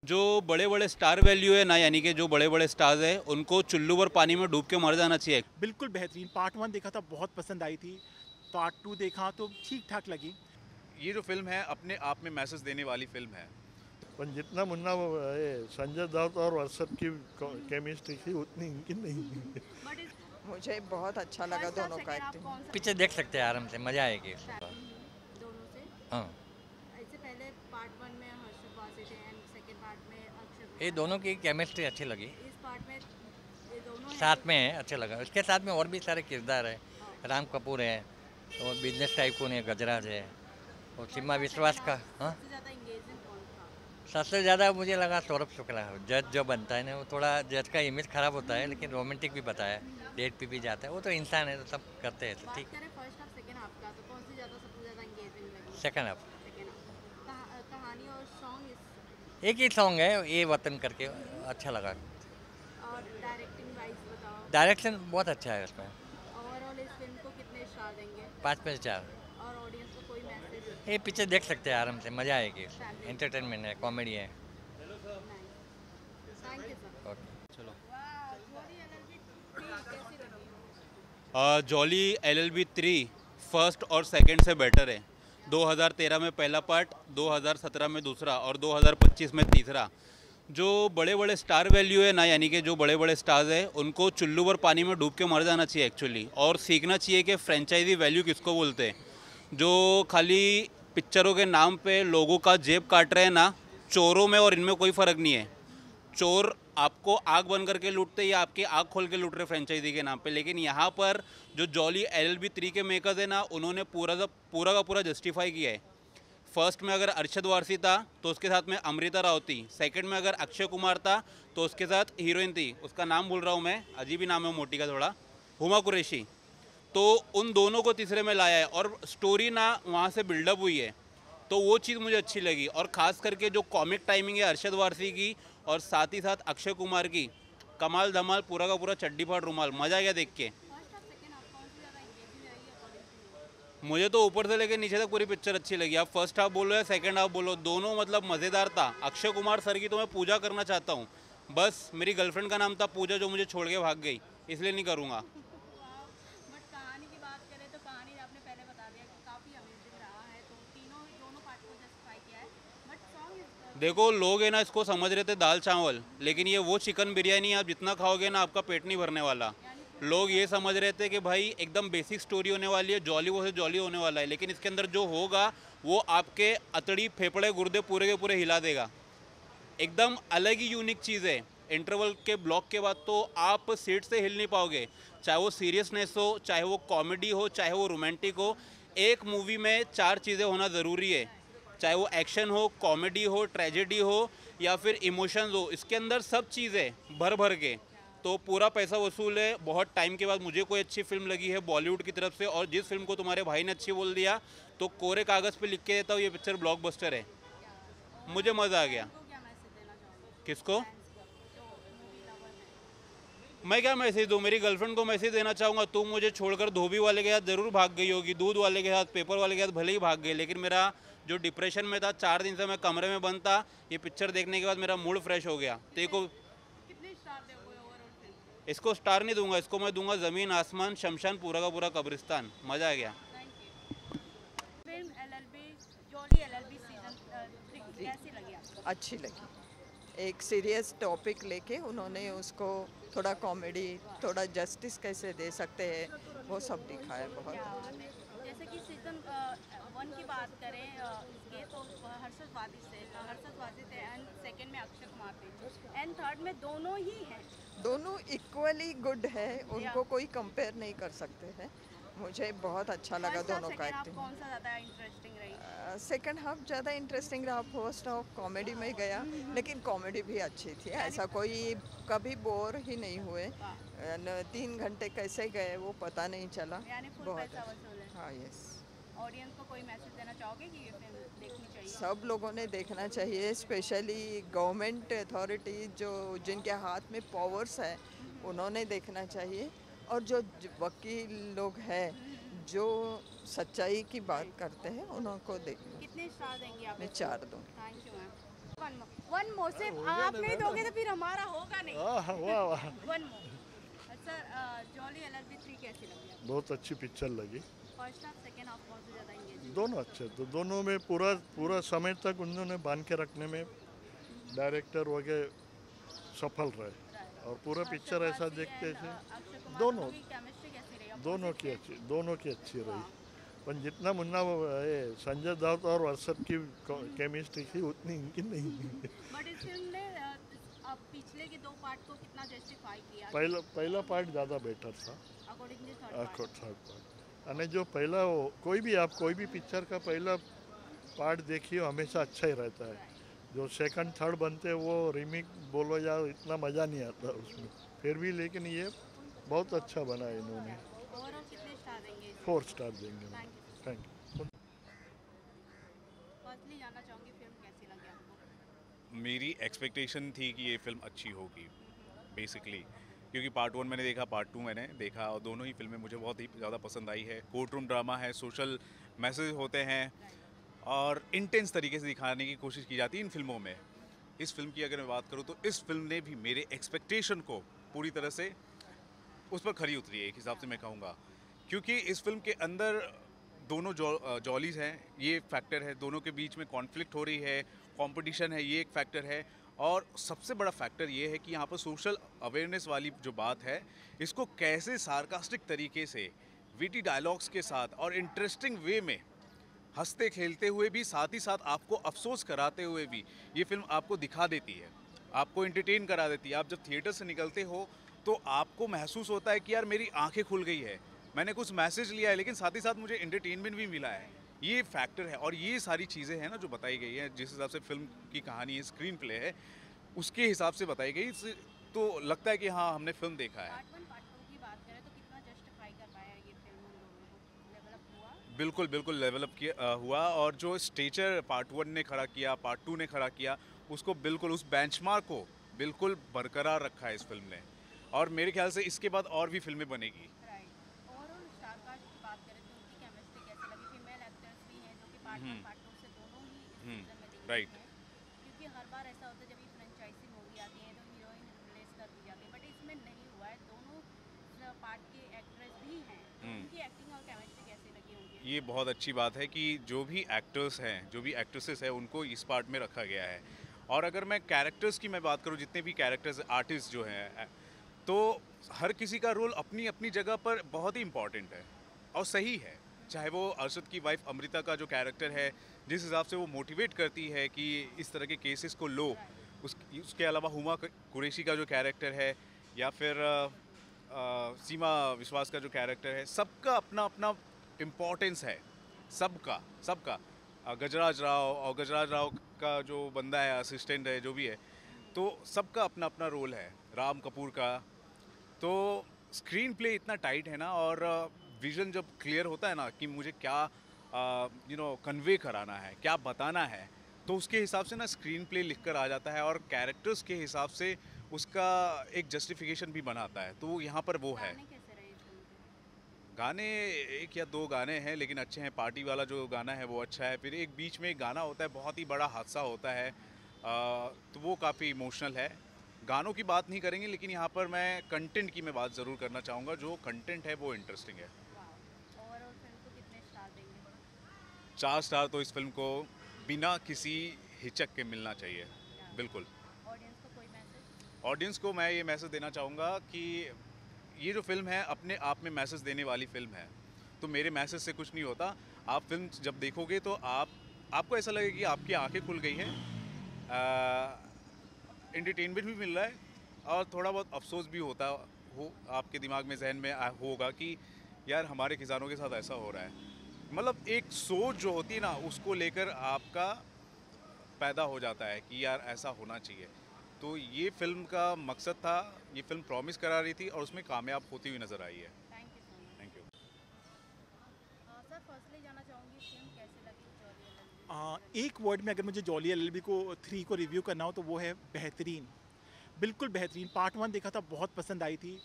जो बड़े बड़े स्टार वैल्यू है ना, यानी कि जो बड़े बड़े स्टार्स है उनको चुल्लू भर पानी में डूब के मर जाना चाहिए। बिल्कुल बेहतरीन। पार्ट 1 देखा था, बहुत पसंद आई थी। पार्ट 2 देखा तो ठीक ठाक लगी। ये जो फिल्म है अपने आप में मैसेज देने वाली फिल्म है। पर जितना मुन्ना ये संजय दत्त और अरशद की केमिस्ट्री थी उतनी इनकी नहीं। मुझे बहुत अच्छा लगा दोनों का एक्टिंग। पिक्चर देख सकते हैं आराम से, मजा आएगी। दोनों से हाँ, इससे पहले पार्ट 1 में हर्षद वारसी थे एंड सेकंड पार्ट में अक्षय कुमार। ये दोनों की केमिस्ट्री अच्छी लगी, इस पार्ट में ये दोनों हैं। साथ में है, अच्छा लगा। उसके साथ में और भी सारे किरदार है, राम कपूर है और बिजनेस टाइकून है गजराज है और सीमा विश्वास का। हाँ, सबसे ज़्यादा एंगेजिंग कौन था? सबसे ज़्यादा मुझे लगा सौरभ शुक्ला। जज जो बनता है ना, वो थोड़ा जज का इमेज खराब होता है लेकिन रोमांटिक भी बताया, डेट पे भी जाता है, वो तो इंसान है तो सब करते हैं, तो बात ठीक। करें फर्स्ट हाफ सेकंड हाफ का, तो कौन सी ज़्यादा सबसे ज़्यादा एंगेजिंग लगी? Second half second half. कहानी और सॉन्ग इस एक ही सॉन्ग है ये वतन करके, अच्छा लगा। और डायरेक्टिंग वाइज बताओ। डायरेक्शन बहुत अच्छा है उसमें। ओवरऑल इस फिल्म को कितने स्टार देंगे? 5/4। और ऑडियंस को कोई मैसेज? ये पिक्चर देख सकते हैं आराम से, मजा आएगी। एंटरटेनमेंट है, कॉमेडी है। Thank you sir. ओके, चलो। कैसी लगी? जॉली LLB 3 फर्स्ट और सेकंड से बेटर है। 2013 में पहला पार्ट, 2017 में दूसरा और 2025 में तीसरा। जो बड़े बड़े स्टार वैल्यू है ना, यानी कि जो बड़े बड़े स्टार्स है उनको चुल्लू भर पानी में डूब के मर जाना चाहिए एक्चुअली, और सीखना चाहिए कि फ्रेंचाइजी वैल्यू किसको बोलते हैं। जो खाली पिक्चरों के नाम पे लोगों का जेब काट रहे हैं ना, चोरों में और इनमें कोई फ़र्क नहीं है। चोर आपको आग बंद करके लूटते या आपकी आग खोल के लूट रहे फ्रेंचाइजी के नाम पे, लेकिन यहाँ पर जो जॉली LLB 3 के मेकर्स है ना, उन्होंने पूरा का पूरा जस्टिफाई किया है। फर्स्ट में अगर अरशद वारसी था तो उसके साथ में अमृता राव थी, सेकंड में अगर अक्षय कुमार था तो उसके साथ हीरोइन थी, उसका नाम भूल रहा हूँ मैं, अजीब ही नाम है मोटी का थोड़ा, हुमा कुरैशी। तो उन दोनों को तीसरे में लाया है और स्टोरी ना वहाँ से बिल्डअप हुई है, तो वो चीज़ मुझे अच्छी लगी। और ख़ास करके जो कॉमिक टाइमिंग है अरशद वारसी की और साथ ही साथ अक्षय कुमार की, कमाल धमाल, पूरा का पूरा चड्डी फाड़ रुमाल, मज़ा आ गया देख के। फर्स्ट हाफ सेकंड हाफ कौन सी ज़्यादा एंगेजिंग रही अकॉर्डिंग टू? मुझे तो ऊपर से लेकर नीचे तक पूरी पिक्चर अच्छी लगी। आप फर्स्ट हाफ बोलो या सेकंड हाफ बोलो, दोनों मतलब मज़ेदार था। अक्षय कुमार सर की तो मैं पूजा करना चाहता हूँ, बस मेरी गर्लफ्रेंड का नाम था पूजा जो मुझे छोड़ के भाग गई, इसलिए नहीं करूँगा। बट कहानी की बात करें तो कहानी आपने पहले बता दिया कि काफ़ी अमेजिंग रहा है, तो दोनों पार्ट को जस्टिफाई किया है। बट सॉन्ग इज देखो लोग है ना इसको समझ रहे थे दाल चावल, लेकिन ये वो चिकन बिरयानी आप जितना खाओगे ना आपका पेट नहीं भरने वाला। लोग ये समझ रहे थे कि भाई एकदम बेसिक स्टोरी होने वाली है, जॉली वो से जॉली होने वाला है, लेकिन इसके अंदर जो होगा वो आपके अतड़ी फेफड़े गुर्दे पूरे के पूरे हिला देगा। एकदम अलग ही यूनिक चीज़ है। इंटरवल के ब्लॉक के बाद तो आप सीट से हिल नहीं पाओगे, चाहे वो सीरियसनेस हो, चाहे वो कॉमेडी हो, चाहे वो रोमांटिक हो। एक मूवी में 4 चीज़ें होना ज़रूरी है, चाहे वो एक्शन हो, कॉमेडी हो, ट्रेजेडी हो या फिर इमोशंस हो, इसके अंदर सब चीज़ें भर भर के। तो पूरा पैसा वसूल है। बहुत टाइम के बाद मुझे कोई अच्छी फिल्म लगी है बॉलीवुड की तरफ से, और जिस फिल्म को तुम्हारे भाई ने अच्छी बोल दिया तो कोरे कागज़ पे लिख के देता हूँ ये पिक्चर ब्लॉकबस्टर है। मुझे मज़ा आ गया। को क्या मैसेज देना चाहोगे किसको? जो मूवी लवर है? मैं क्या मैसेज दूँ? मेरी गर्लफ्रेंड को मैसेज देना चाहूँगा, तू मुझे छोड़कर धोबी वाले के साथ ज़रूर भाग गई होगी, दूध वाले के साथ, पेपर वाले के साथ भले ही भाग गई, लेकिन मेरा जो डिप्रेशन में था 4 दिन से मैं कमरे में बंद था, ये पिक्चर देखने के बाद मेरा मूड फ्रेश हो गया। देखो कितने स्टार दोगे ओवरऑल फिल्म? इसको स्टार नहीं दूंगा, इसको मैं दूंगा ज़मीन आसमान शमशान पूरा का पूरा कब्रिस्तान। मज़ा आ गया। Thank you. Film LLB jolly LLB season 3 कैसी लगी आपको? अच्छी लगी। एक सीरियस टॉपिक लेके उन्होंने उसको थोड़ा कॉमेडी, थोड़ा जस्टिस कैसे दे सकते हैं वो सब दिखाया। बहुत क्या अच्छा। बात है। जैसे कि सीजन 1 की बात करें इसके, तो हर्षद वारसी थे एंड सेकंड में अक्षय कुमार थे एंड थर्ड में दोनों ही हैं। दोनों इक्वली गुड है, उनको कोई कंपेयर नहीं कर सकते हैं। मुझे बहुत अच्छा लगा दोनों का एक्टिंग। कौन सा ज़्यादा इंटरेस्टिंग रही? सेकंड हाफ ज़्यादा इंटरेस्टिंग रहा। फर्स्ट हाफ कॉमेडी में गया, लेकिन कॉमेडी भी अच्छी थी, ऐसा कोई कभी बोर ही नहीं हुए। 3 घंटे कैसे गए वो पता नहीं चला। यानी फुल बहुत पैसा अच्छा। वसूल है। हाँ, यस। ऑडियंस को कोई मैसेज देना चाहोगे कि ये फिल्म देखनी चाहिए? सब लोगों ने देखना चाहिए, स्पेशली गवर्नमेंट अथॉरिटी जो जिनके हाथ में पावर्स है उन्होंने देखना चाहिए, और जो वकील लोग हैं जो सच्चाई की बात करते हैं उनको देखना। कितने स्टार देंगे आप? मैं 4 दूँ। Thank you ma'am. One more सिर्फ आप नहीं दोगे तो फिर हमारा होगा नहीं। वाह वाह, one more. Sir jolly LLB 3 कैसी लगी आपको? बहुत अच्छी पिक्चर लगी। फर्स्ट हाफ सेकंड हाफ कौन सा ज़्यादा एंगेजिंग? दोनों अच्छे, तो दोनों में पूरा समय तक उन्होंने बांध के रखने में डायरेक्टर वगैरह सफल रहे, और पूरा पिक्चर ऐसा देखते थे। दोनों केमिस्ट्री कैसी रही? दोनों की अच्छी रही, पर जितना मुन्ना ये संजय दत्त और अरशद की केमिस्ट्री थी उतनी इनकी नहीं। बट इस फिल्म ने अब पिछले के 2 पार्ट को कितना जस्टिफाई किया? पहला पार्ट ज़्यादा बेटर था according to third third part. यानी जो पहला कोई भी पिक्चर का पहला पार्ट देखिए हमेशा अच्छा ही रहता है। जो सेकंड थर्ड बनते वो रिमिक बोलो या इतना मज़ा नहीं आता उसमें, फिर भी लेकिन ये बहुत अच्छा बना इन्होंने। ओवरऑल कितने स्टार देंगे? 4 स्टार देंगे। Thank you. Thank you. Firstly जानना चाहूँगी फिल्म कैसी लगी आपको? मेरी एक्सपेक्टेशन थी कि ये फिल्म अच्छी होगी बेसिकली, क्योंकि पार्ट 1 मैंने देखा, पार्ट 2 मैंने देखा, और दोनों ही फिल्में मुझे बहुत ही ज़्यादा पसंद आई है। कोर्ट रूम ड्रामा है, सोशल मैसेज होते हैं और इंटेंस तरीके से दिखाने की कोशिश की जाती है इन फिल्मों में। इस फिल्म की अगर मैं बात करूँ तो इस फिल्म ने भी मेरे एक्सपेक्टेशन को पूरी तरह से उस पर खरी उतरी है, एक हिसाब से मैं कहूँगा, क्योंकि इस फिल्म के अंदर दोनों जॉलीज हैं, ये फैक्टर है, दोनों के बीच में कॉन्फ्लिक्ट हो रही है, कंपटीशन है, ये एक फैक्टर है, और सबसे बड़ा फैक्टर ये है कि यहाँ पर सोशल अवेयरनेस वाली जो बात है, इसको कैसे सार्कास्टिक तरीके से विटी डायलॉग्स के साथ और इंटरेस्टिंग वे में हंसते खेलते हुए भी, साथ ही साथ आपको अफसोस कराते हुए भी ये फिल्म आपको दिखा देती है, आपको एंटरटेन करा देती है। आप जब थिएटर से निकलते हो तो आपको महसूस होता है कि यार मेरी आंखें खुल गई है, मैंने कुछ मैसेज लिया है, लेकिन साथ ही साथ मुझे एंटरटेनमेंट भी मिला है। ये फैक्टर है, और ये सारी चीज़ें हैं ना जो बताई गई हैं, जिस हिसाब से फिल्म की कहानी है, स्क्रीन प्ले है, उसके हिसाब से बताई गई, तो लगता है कि हाँ हमने फिल्म देखा है। पार्ट 1 पार्ट 2 की बात करें तो कितना जस्टिफाई कर पाया ये फिल्म उन लोगों को? डेवलप हुआ? बिल्कुल लेवलअप किया हुआ, और जो स्टेचर पार्ट 1 ने खड़ा किया, पार्ट 2 ने खड़ा किया, उसको बिल्कुल उस बेंचमार्क को बिल्कुल बरकरार रखा है इस फिल्म ने, और मेरे ख्याल से इसके बाद और भी फिल्में बनेगी। राइट। ओवरऑल स्टार कास्ट की बात करें तो उनकी केमिस्ट्री कैसी लगी? फीमेल एक्टर्स भी हैं जो कि पार्ट 1 पार्ट 2 से दोनों ही इस सीजन में दिख रहे राइट। हैं, क्योंकि हर बार ऐसा होता है जब ये फ्रेंचाइजी मूवी आती है तो हीरोइन रिप्लेस कर दी जाती है, बट इसमें नहीं हुआ है, दोनों पार्ट के एक्ट्रेस भी हैं, उनकी एक्टिंग और केमिस्ट्री कैसी लगी उनकी? ये बहुत अच्छी बात है कि जो भी एक्टर्स हैं, जो भी एक्ट्रेसेस हैं, उनको इस पार्ट में रखा गया है। और अगर मैं कैरेक्टर्स की मैं बात करूँ, जितने भी कैरेक्टर्स आर्टिस्ट जो हैं, तो हर किसी का रोल अपनी अपनी जगह पर बहुत ही इम्पॉर्टेंट है और सही है। चाहे वो अरशद की वाइफ अमृता का जो कैरेक्टर है, जिस हिसाब से वो मोटिवेट करती है कि इस तरह के केसेस को लो, उसके अलावा हुमा कुरैशी का जो कैरेक्टर है, या फिर सीमा विश्वास का जो कैरेक्टर है, सबका अपना अपना इम्पोर्टेंस है, सबका गजराज राव, और गजराज राव का जो बंदा है, असिस्टेंट है, जो भी है, तो सबका अपना अपना रोल है, राम कपूर का। तो स्क्रीन प्ले इतना टाइट है ना, और विजन जब क्लियर होता है ना कि मुझे क्या कन्वे कराना है, क्या बताना है, तो उसके हिसाब से ना स्क्रीन प्ले लिख कर आ जाता है, और कैरेक्टर्स के हिसाब से उसका एक जस्टिफिकेशन भी बनाता है। तो यहाँ पर वो है। गाने कैसे रहे इस फिल्म के? गाने 1 या 2 गाने हैं, लेकिन अच्छे हैं। पार्टी वाला जो गाना है वो अच्छा है। फिर एक बीच में एक गाना होता है, बहुत ही बड़ा हादसा होता है, तो वो काफ़ी इमोशनल है। गानों की बात नहीं करेंगे, लेकिन यहाँ पर मैं कंटेंट की मैं बात ज़रूर करना चाहूँगा। जो कंटेंट है वो इंटरेस्टिंग है। ओवरऑल फिल्म को कितने स्टार देंगे? 4 स्टार तो इस फिल्म को बिना किसी हिचक के मिलना चाहिए। बिल्कुल। ऑडियंस को कोई मैसेज? ऑडियंस को मैं ये मैसेज देना चाहूँगा कि ये जो फिल्म है अपने आप में मैसेज देने वाली फिल्म है, तो मेरे मैसेज से कुछ नहीं होता। आप फिल्म जब देखोगे तो आपको ऐसा लगेगा कि आपकी आंखें खुल गई हैं, एंटरटेनमेंट भी मिल रहा है, और थोड़ा बहुत अफसोस भी होता हो आपके दिमाग में, जहन में होगा कि यार हमारे किसानों के साथ ऐसा हो रहा है। मतलब एक सोच जो होती है ना, उसको लेकर आपका पैदा हो जाता है कि यार ऐसा होना चाहिए। तो ये फिल्म का मकसद था, ये फिल्म प्रॉमिस करा रही थी, और उसमें कामयाब होती हुई नज़र आई है। Thank you so much. Thank you. Sir firstly जानना चाहूँगी फिल्म कैसी लगी जॉली LLB? एक वर्ड में अगर मुझे जॉली LLB को 3 को रिव्यू करना हो तो वो है बेहतरीन, बिल्कुल बेहतरीन। पार्ट 1 देखा था, बहुत पसंद आई थी।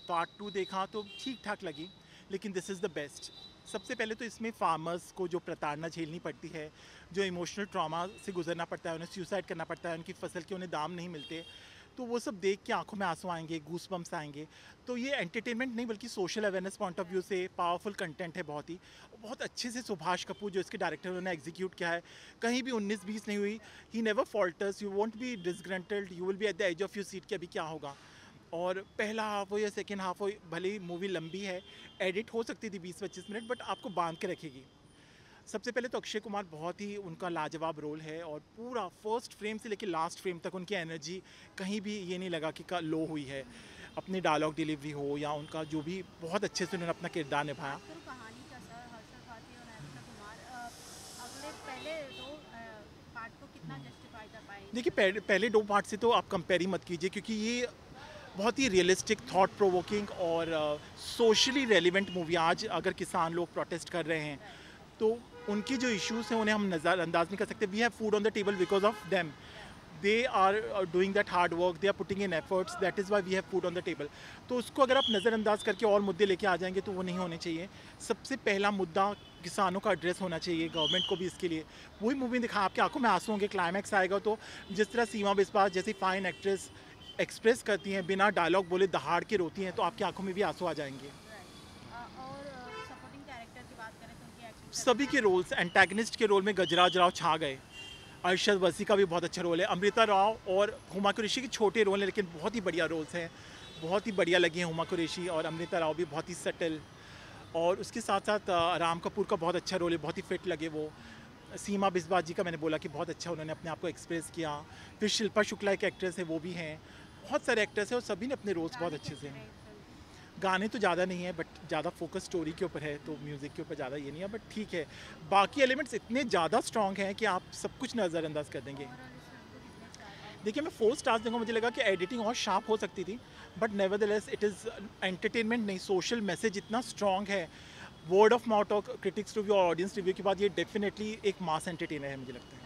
पार्ट 2 देखा तो ठीक ठाक लगी, लेकिन दिस इज़ द बेस्ट। सबसे पहले तो इसमें फार्मर्स को जो प्रताड़ना झेलनी पड़ती है, जो इमोशनल ट्रॉमा से गुजरना पड़ता है, उन्हें सुसाइड करना पड़ता है, उनकी फसल के उन्हें दाम नहीं मिलते, तो वो सब देख के आंखों में आंसू आएंगे, गूस बम्स आएंगे। तो ये एंटरटेनमेंट नहीं बल्कि social awareness point of view से पावरफुल कंटेंट है बहुत ही। बहुत अच्छे से सुभाष कपूर जो इसके डायरेक्टर उन्होंने एग्जीक्यूट किया है, कहीं भी 19-20 नहीं हुई। He never falters, you won't be disgruntled, you will be at the edge of your seat कि अभी क्या होगा। और पहला हाफ हो या सेकेंड हाफ हो, भले ही मूवी लंबी है, एडिट हो सकती थी 20-25 मिनट, बट आपको बांध के रखेगी। सबसे पहले तो अक्षय कुमार बहुत ही उनका लाजवाब रोल है, और पूरा फर्स्ट फ्रेम से लेकर लास्ट फ्रेम तक उनकी एनर्जी कहीं भी ये नहीं लगा कि लो हुई है। अपनी डायलॉग डिलीवरी हो या उनका जो भी, बहुत अच्छे से उन्होंने अपना किरदार निभाया। बात करूँ कहानी का सर, हर्षद भाटी और नैमिषा कुमार अगले पहले दो पार्ट को कितना जस्टिफाई कर पाएंगे? देखिए पहले 2 पार्ट से तो आप कंपेयर ही मत कीजिए, क्योंकि ये बहुत ही रियलिस्टिक, थॉट प्रोवोकिंग और सोशली रेलिवेंट मूवी। आज अगर किसान लोग प्रोटेस्ट कर रहे हैं तो उनकी जो इश्यूज़ हैं उन्हें हम नज़रअंदाज नहीं कर सकते। We have food on the table because of them, they are doing that hard work, they are putting in efforts, that is why we have food on the table. तो उसको अगर आप नज़रअंदाज करके और मुद्दे लेके आ जाएंगे तो वो नहीं होने चाहिए। सबसे पहला मुद्दा किसानों का एड्रेस होना चाहिए, गवर्नमेंट को भी इसके लिए। वही मूवी दिखा, आपकी आंखों में आंसू होंगे, क्लाइमैक्स आएगा तो जिस तरह सीमा बिस्वास जैसी फाइन एक्ट्रेस एक्सप्रेस करती हैं, बिना डायलॉग बोले दहाड़ के रोती हैं, तो आपकी आंखों में भी आंसू आ जाएंगे। और सपोर्टिंग कैरेक्टर की बात करें तो उनकी एक्टिंग सभी के रोल्स, एंटेगनिस्ट के रोल में गजराज राव छा गए। अरशद वसी का भी बहुत अच्छा रोल है। अमृता राव और हुमा कुरैशी के छोटे रोल हैं लेकिन बहुत ही बढ़िया रोल्स हैं, बहुत ही बढ़िया लगी हैं हुमा कुरैशी, और अमृता राव भी बहुत ही सटल। और उसके साथ साथ राम कपूर का बहुत अच्छा रोल है, बहुत ही फिट लगे वो। सीमा बिस्वास जी का मैंने बोला कि बहुत अच्छा उन्होंने अपने आप को एक्सप्रेस किया। फिर शिल्पा शुक्ला एक एक्ट्रेस है, वो भी हैं। बहुत सारे एक्टर्स हैं और सभी ने अपने रोल्स बहुत अच्छे से हैं। गाने तो ज़्यादा नहीं है, बट ज़्यादा फोकस स्टोरी के ऊपर है, तो म्यूज़िक के ऊपर ज़्यादा ये नहीं है, बट ठीक है। बाकी एलिमेंट्स इतने ज़्यादा स्ट्रॉन्ग हैं कि आप सब कुछ नज़रअंदाज कर देंगे। देखिए मैं 4 स्टार्स दूंगा। मुझे लगा कि एडिटिंग और शार्प हो सकती थी, but nevertheless it is entertainment नहीं, सोशल मैसेज इतना स्ट्रॉन्ग है। वर्ड ऑफ माउथ और क्रिटिक्स रिव्यू और ऑडियंस रिव्यू के बाद ये डेफिनेटली एक मास एंटरटेनर है मुझे लगता है।